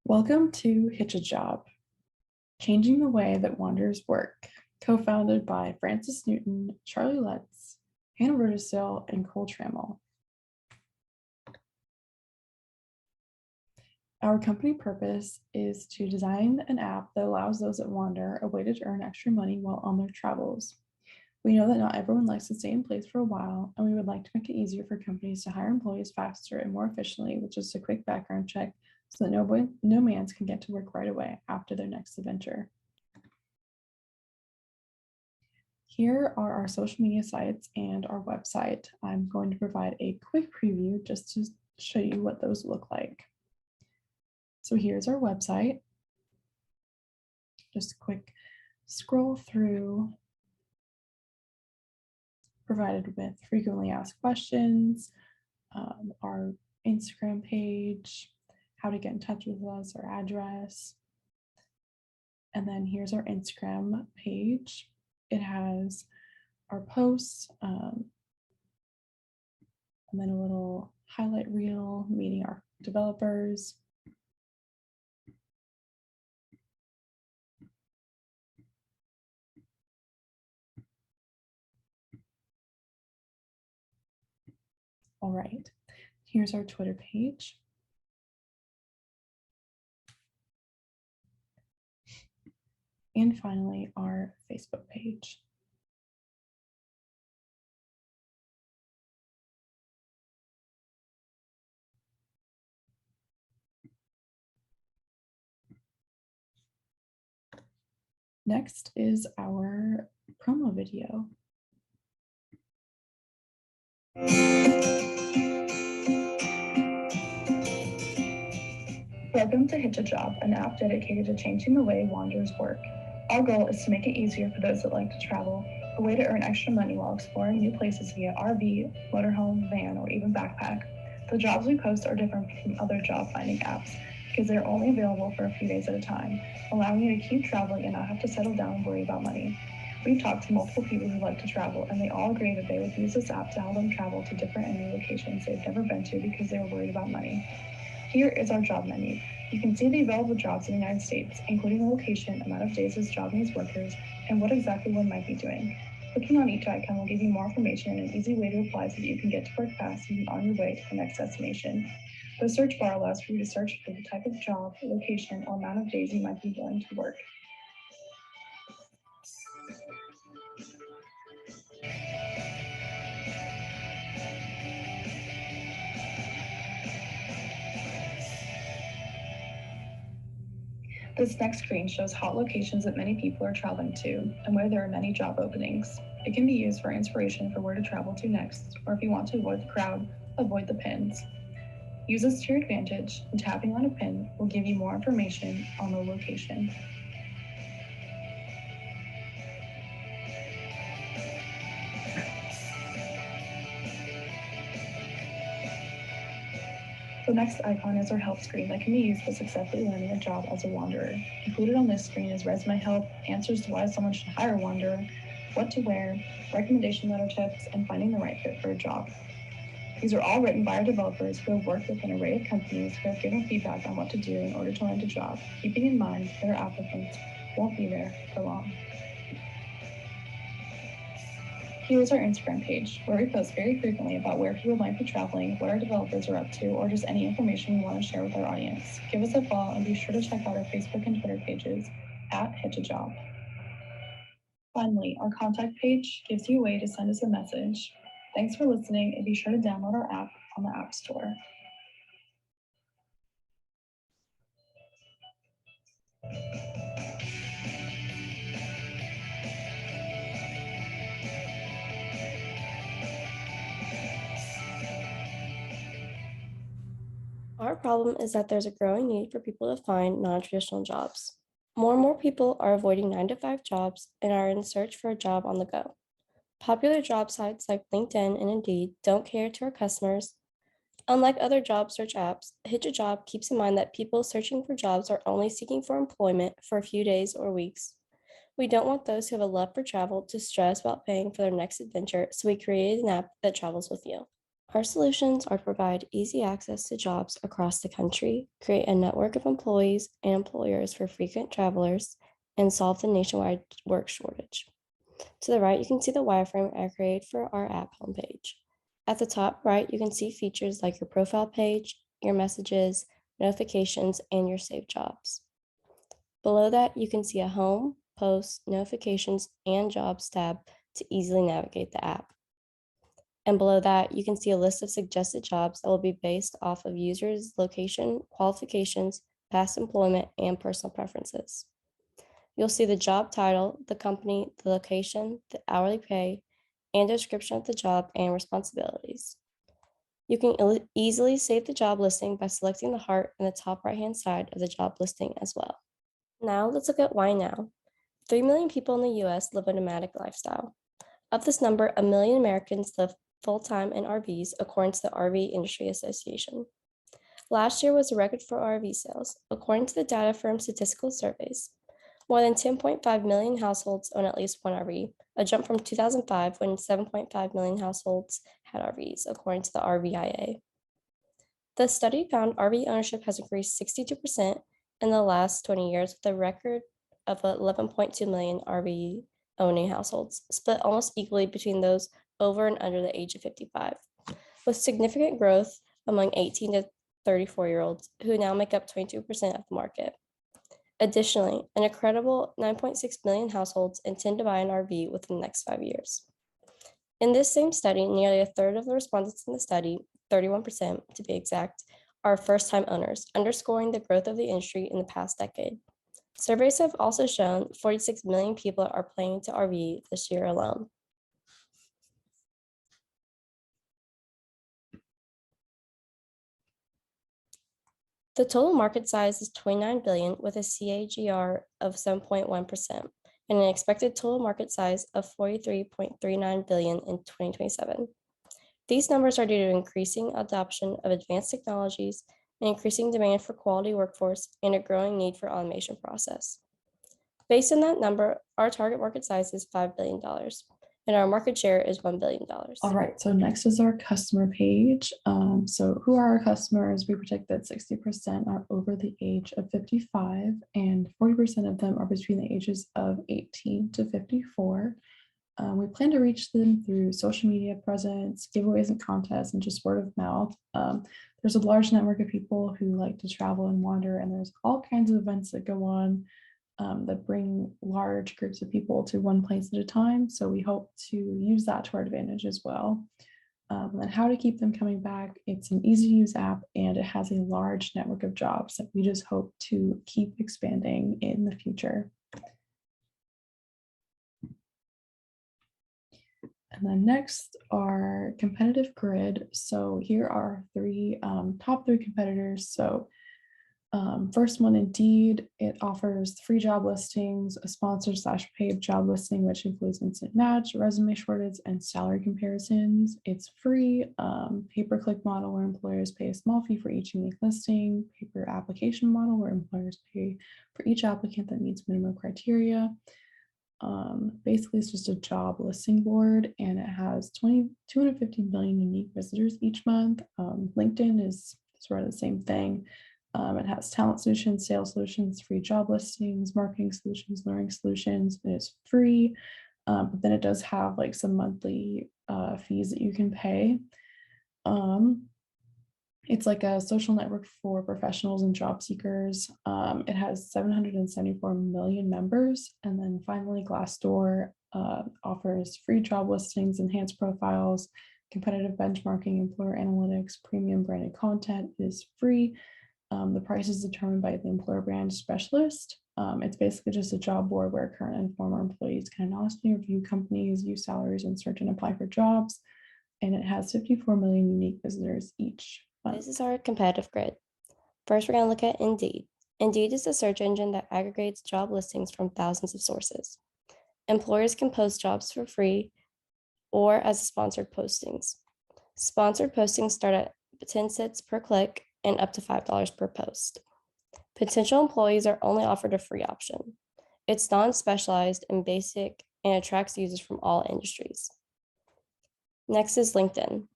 Welcome to Hitch-A-Job, changing the way that wanderers work, co-founded by Francis Newton, Charlie Lutz, Hannah Rudisill, and Cole Trammell. Our company purpose is to design an app that allows those that wander a way to earn extra money while on their travels. We know that not everyone likes to stay in place for a while, and we would like to make it easier for companies to hire employees faster and more efficiently with just a quick background check so that no mans can get to work right away after their next adventure. Here are our social media sites and our website. I'm going to provide a quick preview just to show you what those look like. So here's our website. Just a quick scroll through, provided with frequently asked questions, our Instagram page, how to get in touch with us, our address. And then here's our Instagram page. It has our posts, and then a little highlight reel meeting our developers. All right, here's our Twitter page. And finally, our Facebook page. Next is our promo video. Welcome to Hitch-A-Job, an app dedicated to changing the way wanderers work. Our goal is to make it easier for those that like to travel, a way to earn extra money while exploring new places via RV, motorhome, van, or even backpack. The jobs we post are different from other job finding apps because they're only available for a few days at a time, allowing you to keep traveling and not have to settle down and worry about money. We've talked to multiple people who like to travel, and they all agree that they would use this app to help them travel to different and new locations they've never been to because they were worried about money. Here is our job menu. You can see the available jobs in the United States, including the location, amount of days this job needs workers, and what exactly one might be doing. Clicking on each icon will give you more information and an easy way to apply so that you can get to work fast and on your way to the next destination. The search bar allows for you to search for the type of job, location, or amount of days you might be willing to work. This next screen shows hot locations that many people are traveling to and where there are many job openings. It can be used for inspiration for where to travel to next, or if you want to avoid the crowd, avoid the pins. Use this to your advantage, and tapping on a pin will give you more information on the location. The next icon is our help screen that can be used for successfully landing a job as a wanderer. Included on this screen is resume help, answers to why someone should hire a wanderer, what to wear, recommendation letter tips, and finding the right fit for a job. These are all written by our developers who have worked with an array of companies who have given feedback on what to do in order to land a job, keeping in mind that our applicants won't be there for long. Here's our Instagram page, where we post very frequently about where people might be traveling, what our developers are up to, or just any information we want to share with our audience. Give us a follow and be sure to check out our Facebook and Twitter pages at Hitch-A-Job. Finally, our contact page gives you a way to send us a message. Thanks for listening, and be sure to download our app on the App Store. Our problem is that there's a growing need for people to find non-traditional jobs. More and more people are avoiding 9-to-5 jobs and are in search for a job on the go. Popular job sites like LinkedIn and Indeed don't cater to our customers. Unlike other job search apps, Hitch-A-Job keeps in mind that people searching for jobs are only seeking for employment for a few days or weeks. We don't want those who have a love for travel to stress about paying for their next adventure, so we created an app that travels with you. Our solutions are to provide easy access to jobs across the country, create a network of employees and employers for frequent travelers, and solve the nationwide work shortage. To the right, you can see the wireframe I created for our app homepage. At the top right, you can see features like your profile page, your messages, notifications, and your saved jobs. Below that, you can see a home, posts, notifications, and jobs tab to easily navigate the app. And below that, you can see a list of suggested jobs that will be based off of users' location, qualifications, past employment, and personal preferences. You'll see the job title, the company, the location, the hourly pay, and a description of the job and responsibilities. You can easily save the job listing by selecting the heart in the top right-hand side of the job listing as well. Now let's look at why now. 3 million people in the US live a nomadic lifestyle. Of this number, 1 million Americans live full-time in RVs, according to the RV Industry Association. Last year was a record for RV sales, according to the data from statistical surveys. More than 10.5 million households own at least one RV, a jump from 2005 when 7.5 million households had RVs, according to the RVIA. The study found RV ownership has increased 62% in the last 20 years, with a record of 11.2 million RV owning households, split almost equally between those over and under the age of 55, with significant growth among 18 to 34-year-olds, who now make up 22% of the market. Additionally, an incredible 9.6 million households intend to buy an RV within the next 5 years. In this same study, nearly a third of the respondents in the study, 31% to be exact, are first-time owners, underscoring the growth of the industry in the past decade. Surveys have also shown 46 million people are planning to RV this year alone. The total market size is 29 billion with a CAGR of 7.1% and an expected total market size of 43.39 billion in 2027. These numbers are due to increasing adoption of advanced technologies, an increasing demand for quality workforce, and a growing need for automation process. Based on that number, our target market size is $5 billion, and our market share is $1 billion. All right, so next is our customer page. So who are our customers? We predict that 60% are over the age of 55 and 40% of them are between the ages of 18 to 54. We plan to reach them through social media presence, giveaways and contests, and just word of mouth. There's a large network of people who like to travel and wander, and there's all kinds of events that go on that bring large groups of people to one place at a time. So we hope to use that to our advantage as well. And then how to keep them coming back. It's an easy to use app and it has a large network of jobs that we just hope to keep expanding in the future. And then next are competitive grid. So here are top three competitors. So first one, Indeed, it offers free job listings, a sponsored/paid job listing, which includes instant match, resume shortage, and salary comparisons. It's free, pay-per-click model where employers pay a small fee for each unique listing, paper application model where employers pay for each applicant that meets minimum criteria. Basically, it's just a job listing board, and it has 250 million unique visitors each month. LinkedIn is sort of the same thing. It has talent solutions, sales solutions, free job listings, marketing solutions, learning solutions. It is free, but then it does have like some monthly fees that you can pay. It's like a social network for professionals and job seekers. It has 774 million members. And then finally, Glassdoor offers free job listings, enhanced profiles, competitive benchmarking, employer analytics, premium branded content. It is free. The price is determined by the employer brand specialist. It's basically just a job board where current and former employees can honestly review companies, view salaries, and search and apply for jobs. And it has 54 million unique visitors each month. This is our competitive grid. First, we're going to look at Indeed. Indeed is a search engine that aggregates job listings from thousands of sources. Employers can post jobs for free or as sponsored postings. Sponsored postings start at 10 cents per click and up to $5 per post. Potential employees are only offered a free option. It's non-specialized and basic and attracts users from all industries. Next is LinkedIn.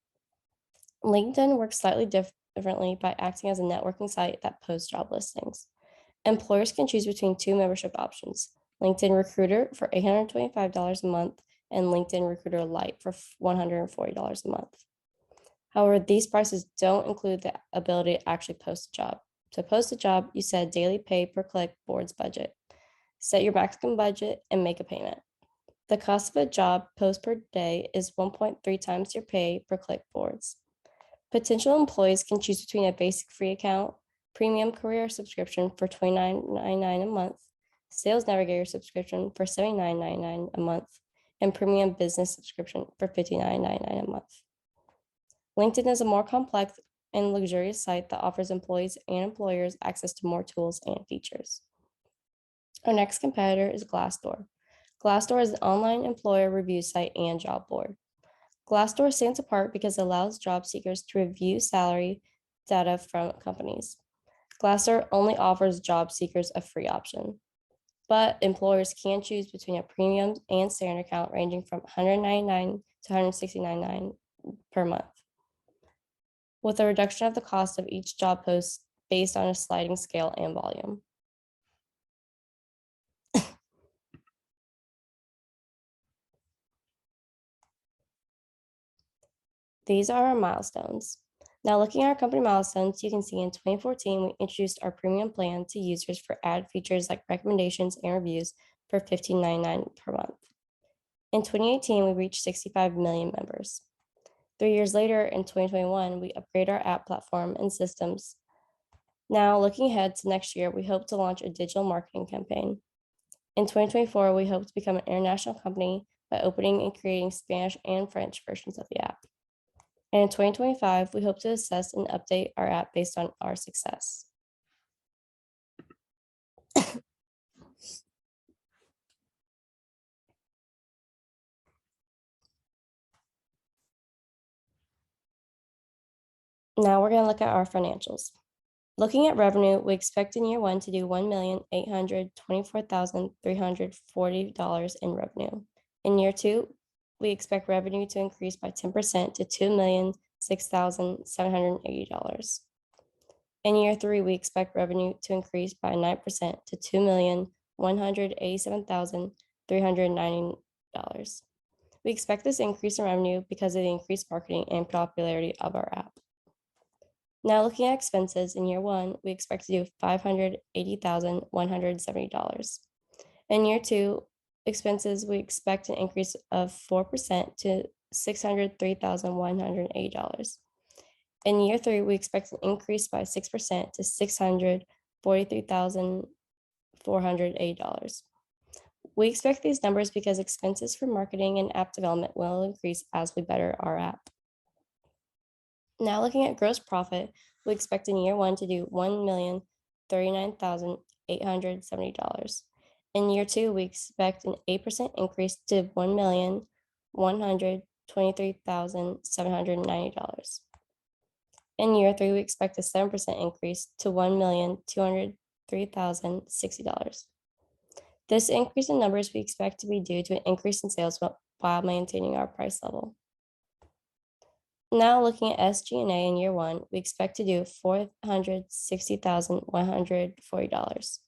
LinkedIn works slightly differently by acting as a networking site that posts job listings. Employers can choose between two membership options: LinkedIn Recruiter for $825 a month and LinkedIn Recruiter Lite for $140 a month. However, these prices don't include the ability to actually post a job. To post a job, you set a daily pay per click board's budget. Set your maximum budget and make a payment. The cost of a job post per day is 1.3 times your pay per click boards. Potential employees can choose between a basic free account, premium career subscription for $29.99 a month, sales navigator subscription for $79.99 a month, and premium business subscription for $59.99 a month. LinkedIn is a more complex and luxurious site that offers employees and employers access to more tools and features. Our next competitor is Glassdoor. Glassdoor is an online employer review site and job board. Glassdoor stands apart because it allows job seekers to review salary data from companies. Glassdoor only offers job seekers a free option, but employers can choose between a premium and standard account ranging from $199 to $169 per month, with a reduction of the cost of each job post based on a sliding scale and volume. These are our milestones. Now, looking at our company milestones, you can see in 2014, we introduced our premium plan to users for added features like recommendations and reviews for $15.99 per month. In 2018, we reached 65 million members. 3 years later, in 2021, we upgrade our app platform and systems. Now, looking ahead to next year, we hope to launch a digital marketing campaign. In 2024, we hope to become an international company by opening and creating Spanish and French versions of the app. And in 2025, we hope to assess and update our app based on our success. Now we're going to look at our financials. Looking at revenue, we expect in year one to do $1,824,340 in revenue. In year two, we expect revenue to increase by 10% to $2,006,780. In year three, we expect revenue to increase by 9% to $2,187,390. We expect this increase in revenue because of the increased marketing and popularity of our app. Now looking at expenses, in year one, we expect to do $580,170. In year two, expenses, we expect an increase of 4% to $603,180. In year three, we expect an increase by 6% to $643,480. We expect these numbers because expenses for marketing and app development will increase as we better our app. Now looking at gross profit, we expect in year one to do $1,039,870. In year two, we expect an 8% increase to $1,123,790. In year three, we expect a 7% increase to $1,203,060. This increase in numbers we expect to be due to an increase in sales while maintaining our price level. Now looking at SG&A in year one, we expect to do $460,140.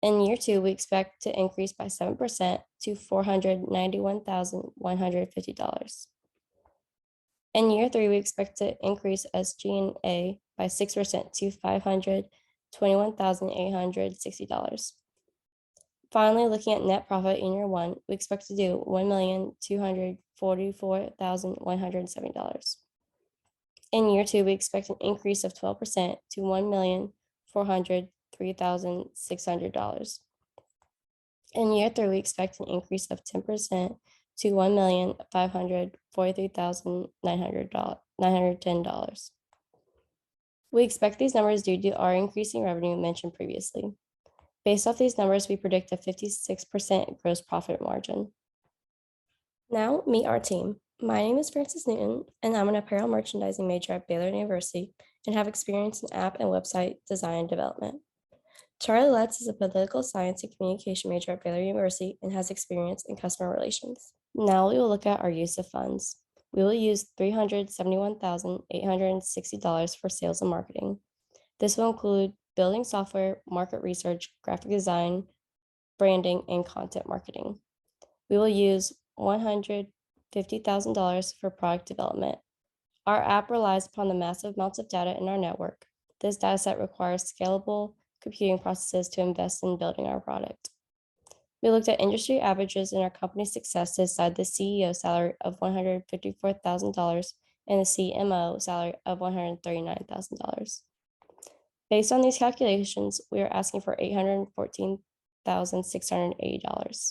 In year two, we expect to increase by 7% to $491,150. In year three, we expect to increase SG&A by 6% to $521,860. Finally, looking at net profit in year one, we expect to do $1,244,170. In year two, we expect an increase of 12% to $1,403,600. In year three, we expect an increase of 10% to $1,543,910. We expect these numbers due to our increasing revenue mentioned previously. Based off these numbers, we predict a 56% gross profit margin. Now meet our team. My name is Frances Newton, and I'm an apparel merchandising major at Baylor University and have experience in app and website design and development. Charlie Letts is a political science and communication major at Baylor University and has experience in customer relations. Now we will look at our use of funds. We will use $371,860 for sales and marketing. This will include building software, market research, graphic design, branding, and content marketing. We will use $150,000 for product development. Our app relies upon the massive amounts of data in our network. This dataset requires scalable computing processes to invest in building our product. We looked at industry averages and our company's success to decide the CEO salary of $154,000 and the CMO salary of $139,000. Based on these calculations, we are asking for $814,680.